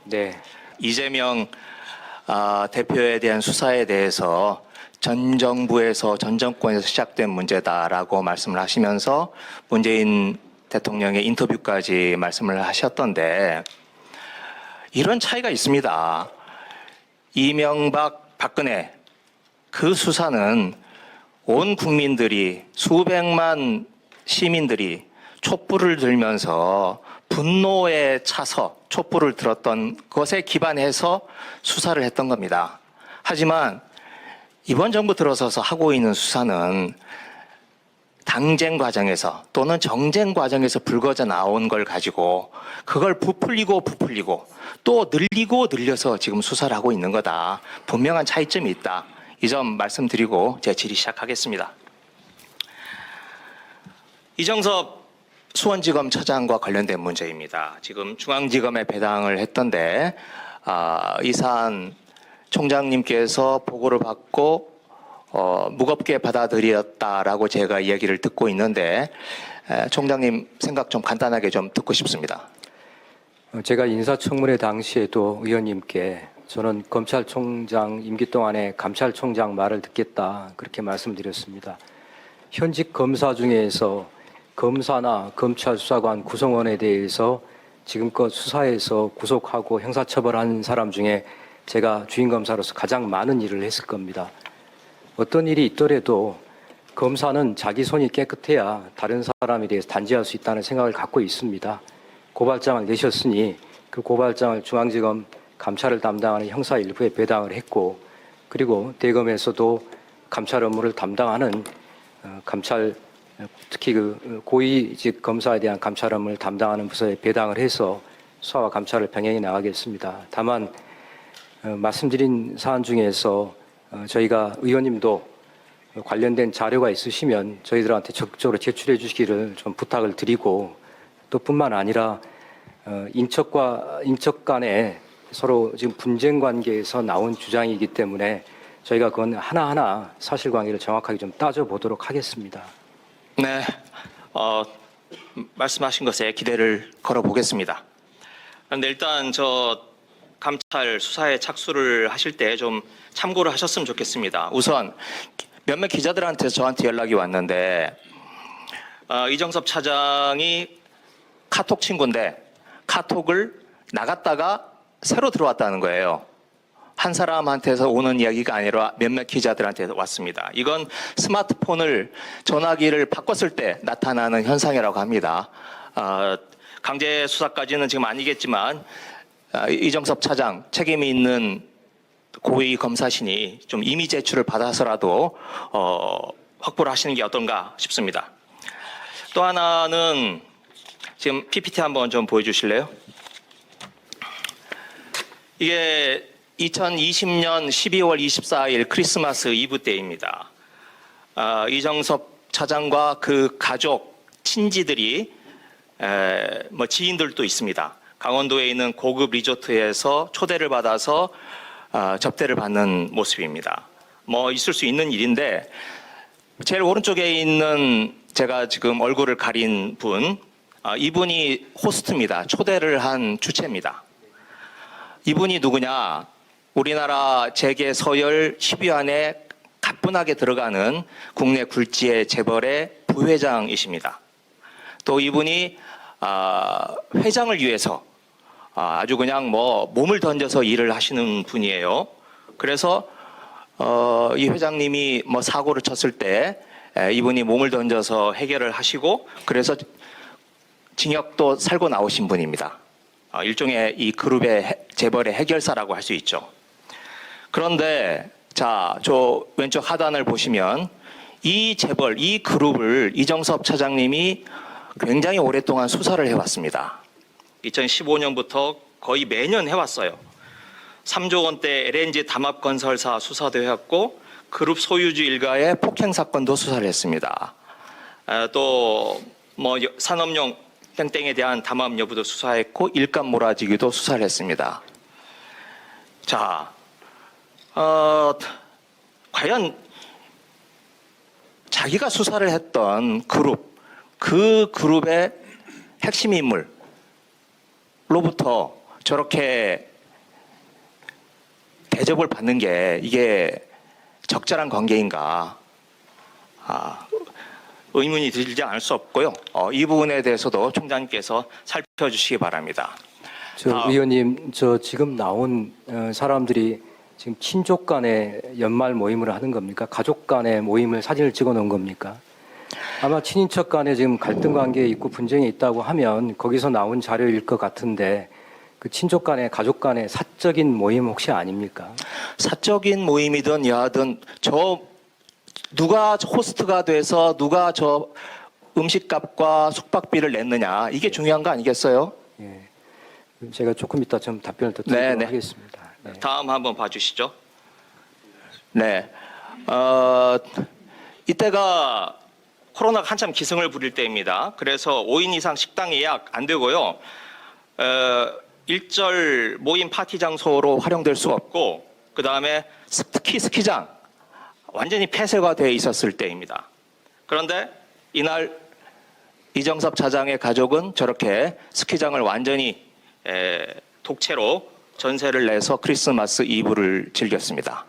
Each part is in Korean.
네. 이재명 대표에 대한 수사에 대해서 전 정부에서 전 정권에서 시작된 문제다라고 말씀을 하시면서 문재인 대통령의 인터뷰까지 말씀을 하셨던데 이런 차이가 있습니다. 이명박, 박근혜 그 수사는 온 국민들이 수백만 시민들이 촛불을 들면서 분노에 차서 촛불을 들었던 것에 기반해서 수사를 했던 겁니다. 하지만 이번 정부 들어서서 하고 있는 수사는 당쟁 과정에서 또는 정쟁 과정에서 불거져 나온 걸 가지고 그걸 부풀리고 또 늘려서 지금 수사를 하고 있는 거다. 분명한 차이점이 있다. 이 점 말씀드리고 제 질의 시작하겠습니다. 이정섭 수원지검 차장과 관련된 문제입니다. 지금 중앙지검에 배당을 했던데 이 사안 총장님께서 보고를 받고 무겁게 받아들였다라고 제가 이야기를 듣고 있는데 총장님 생각 좀 간단하게 좀 듣고 싶습니다. 제가 인사청문회 당시에도 의원님께 저는 검찰총장 임기 동안에 감찰총장 말을 듣겠다 그렇게 말씀드렸습니다. 현직 검사 중에서 검사나 검찰 수사관 구성원에 대해서 지금껏 수사해서 구속하고 형사처벌한 사람 중에 제가 주임검사로서 가장 많은 일을 했을 겁니다. 어떤 일이 있더라도 검사는 자기 손이 깨끗해야 다른 사람에 대해서 단죄할 수 있다는 생각을 갖고 있습니다. 고발장을 내셨으니 그 고발장을 중앙지검 감찰을 담당하는 형사 일부에 배당을 했고 그리고 대검에서도 감찰 업무를 담당하는 감찰 특히 그 고위직 검사에 대한 감찰 업무를 담당하는 부서에 배당을 해서 수사와 감찰을 병행해 나가겠습니다. 다만 말씀드린 사안 중에서 저희가 의원님도 관련된 자료가 있으시면 저희들한테 적극적으로 제출해 주시기를 좀 부탁을 드리고 또 뿐만 아니라 인척 간에 서로 지금 분쟁 관계에서 나온 주장이기 때문에 저희가 그건 하나하나 사실관계를 정확하게 좀 따져보도록 하겠습니다. 네, 말씀하신 것에 기대를 걸어보겠습니다. 그런데 일단 저 감찰 수사에 착수를 하실 때 좀 참고를 하셨으면 좋겠습니다. 우선 몇몇 기자들한테 저한테 연락이 왔는데 이정섭 차장이 카톡 친구인데 카톡을 나갔다가 새로 들어왔다는 거예요. 한 사람한테서 오는 이야기가 아니라 몇몇 기자들한테 왔습니다. 이건 스마트폰을 전화기를 바꿨을 때 나타나는 현상이라고 합니다. 강제 수사까지는 지금 아니겠지만 이정섭 차장 책임이 있는 고위 검사신이 좀 임의 제출을 받아서라도 확보를 하시는 게 어떤가 싶습니다. 또 하나는 지금 PPT 한번 좀 보여주실래요? 이게 2020년 12월 24일 크리스마스 이브 때입니다. 이정섭 차장과 그 가족, 친지들이 지인들도 있습니다. 강원도에 있는 고급 리조트에서 초대를 받아서 접대를 받는 모습입니다. 있을 수 있는 일인데 제일 오른쪽에 있는 제가 지금 얼굴을 가린 분, 이분이 호스트입니다. 초대를 한 주체입니다. 이분이 누구냐? 우리나라 재계 서열 10위 안에 가뿐하게 들어가는 국내 굴지의 재벌의 부회장이십니다. 또 이분이 회장을 위해서 아주 그냥 몸을 던져서 일을 하시는 분이에요. 그래서 이 회장님이 사고를 쳤을 때 이분이 몸을 던져서 해결을 하시고 그래서 징역도 살고 나오신 분입니다. 일종의 이 그룹의 재벌의 해결사라고 할 수 있죠. 그런데 저 왼쪽 하단을 보시면 이 재벌, 이 그룹을 이정섭 차장님이 굉장히 오랫동안 수사를 해왔습니다. 2015년부터 거의 매년 해왔어요. 3조 원대 LNG 담합건설사 수사도 해왔고 그룹 소유주 일가의 폭행 사건도 수사를 했습니다. 또 산업용 땡땡에 대한 담합 여부도 수사했고 일감 몰아주기도 수사를 했습니다. 과연 자기가 수사를 했던 그룹, 그 그룹의 핵심 인물로부터 저렇게 대접을 받는 게 이게 적절한 관계인가 의문이 들지 않을 수 없고요. 이 부분에 대해서도 총장님께서 살펴주시기 바랍니다. 의원님, 지금 나온 사람들이 지금 친족 간의 연말 모임을 하는 겁니까? 가족 간의 모임을 사진을 찍어 놓은 겁니까? 아마 친인척 간에 지금 갈등 관계에 있고 분쟁이 있다고 하면 거기서 나온 자료일 것 같은데 그 친족 간의 가족 간의 사적인 모임 혹시 아닙니까? 사적인 모임이든 야든 누가 호스트가 돼서 누가 저 음식값과 숙박비를 냈느냐 이게 중요한 거 아니겠어요? 예. 제가 조금 이따 좀 답변을 더 드리도록 네. 하겠습니다. 네. 다음 한번 봐주시죠. 네. 이때가 코로나가 한참 기승을 부릴 때입니다. 그래서 5인 이상 식당 예약 안 되고요. 일절 모임 파티 장소로 활용될 수 없고, 그 다음에 특히 스키장 완전히 폐쇄가 돼 있었을 때입니다. 그런데 이날 이정섭 차장의 가족은 저렇게 스키장을 완전히 독채로 전세를 내서 크리스마스 이브를 즐겼습니다.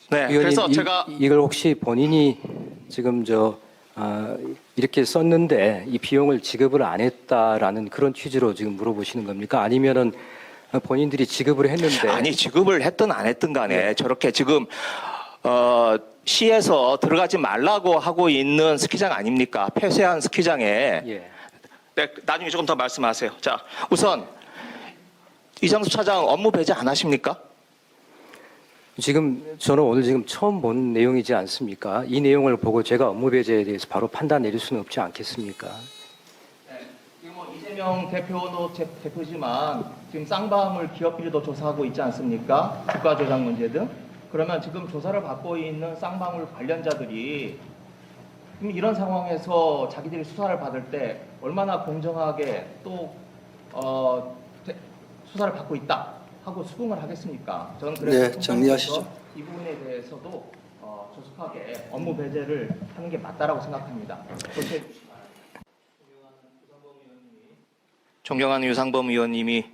네, 의원님, 그래서 제가 이걸 혹시 본인이 지금 이렇게 썼는데 이 비용을 지급을 안 했다라는 그런 취지로 지금 물어보시는 겁니까? 아니면은 본인들이 지급을 했는데 아니 지급을 했든 안 했든 간에 저렇게 지금 시에서 들어가지 말라고 하고 있는 스키장 아닙니까? 폐쇄한 스키장에 예. 네, 나중에 조금 더 말씀하세요. 자, 우선 이정수 차장 업무 배제 안 하십니까? 지금 저는 오늘 지금 처음 본 내용이지 않습니까? 이 내용을 보고 제가 업무 배제에 대해서 바로 판단 내릴 수는 없지 않겠습니까? 네, 지금 이재명 대표도 대표지만 지금 쌍방울 기업 비리도 조사하고 있지 않습니까? 주가 조작 문제 등. 그러면 지금 조사를 받고 있는 쌍방울 관련자들이 이런 상황에서 자기들이 수사를 받을 때 얼마나 공정하게 또 수사를 받고 있다 하고 수긍을 하겠습니까? 저는 그래서 네, 정리하시죠. 이 부분에 대해서도 조속하게 업무 배제를 하는 게 맞다라고 생각합니다. 존경하는 유상범 의원님이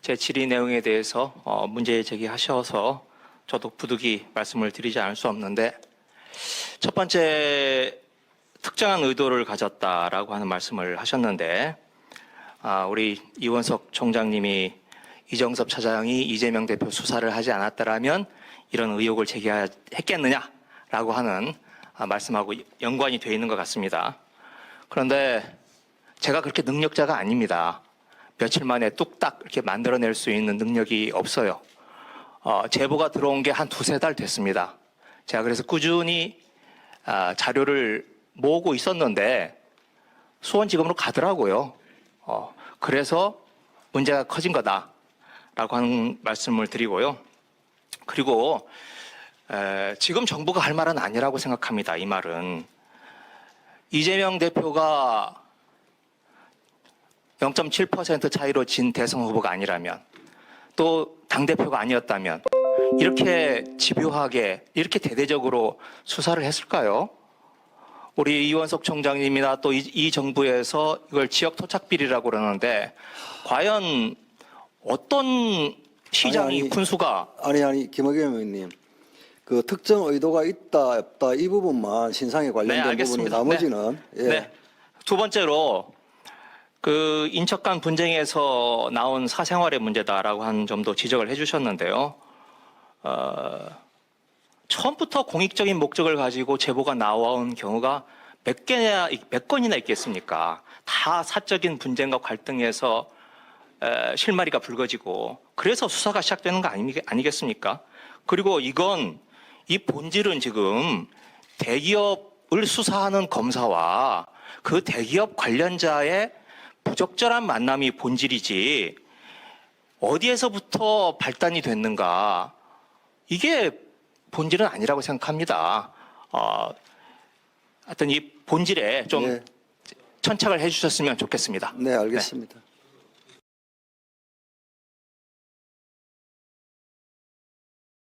제7위 내용에 대해서 문제 제기하셔서 저도 부득이 말씀을 드리지 않을 수 없는데, 첫 번째 특정한 의도를 가졌다라고 하는 말씀을 하셨는데, 우리 이원석 총장님이 이정섭 차장이 이재명 대표 수사를 하지 않았다라면 이런 의혹을 제기했겠느냐라고 하는 말씀하고 연관이 되어 있는 것 같습니다. 그런데 제가 그렇게 능력자가 아닙니다. 며칠 만에 뚝딱 이렇게 만들어낼 수 있는 능력이 없어요. 제보가 들어온 게 한 두세 달 됐습니다. 제가 그래서 꾸준히 자료를 모으고 있었는데 수원지검으로 가더라고요. 그래서 문제가 커진 거다라고 하는 말씀을 드리고요. 그리고 지금 정부가 할 말은 아니라고 생각합니다. 이 말은 이재명 대표가 0.7% 차이로 진 대선 후보가 아니라면, 또 당대표가 아니었다면 이렇게 집요하게 이렇게 대대적으로 수사를 했을까요? 우리 이원석 총장님이나 또 이 정부에서 이걸 지역 토착 비리라고 그러는데 과연 어떤 시장이 군수가 김학겸 의원님, 그 특정 의도가 있다 없다 이 부분만 신상에 관련된 부분이 나머지는 네. 두 번째로 그 인척 간 분쟁에서 나온 사생활의 문제다라고 하는 점도 지적을 해주셨는데요. 처음부터 공익적인 목적을 가지고 제보가 나온 경우가 몇 건이나 있겠습니까? 다 사적인 분쟁과 갈등에서 실마리가 붉어지고 그래서 수사가 시작되는 거 아니겠습니까? 그리고 이 본질은 지금 대기업을 수사하는 검사와 그 대기업 관련자의 부적절한 만남이 본질이지 어디에서부터 발단이 됐는가, 이게 본질은 아니라고 생각합니다. 하여튼 이 본질에 좀 천착을 해주셨으면 좋겠습니다. 네, 알겠습니다.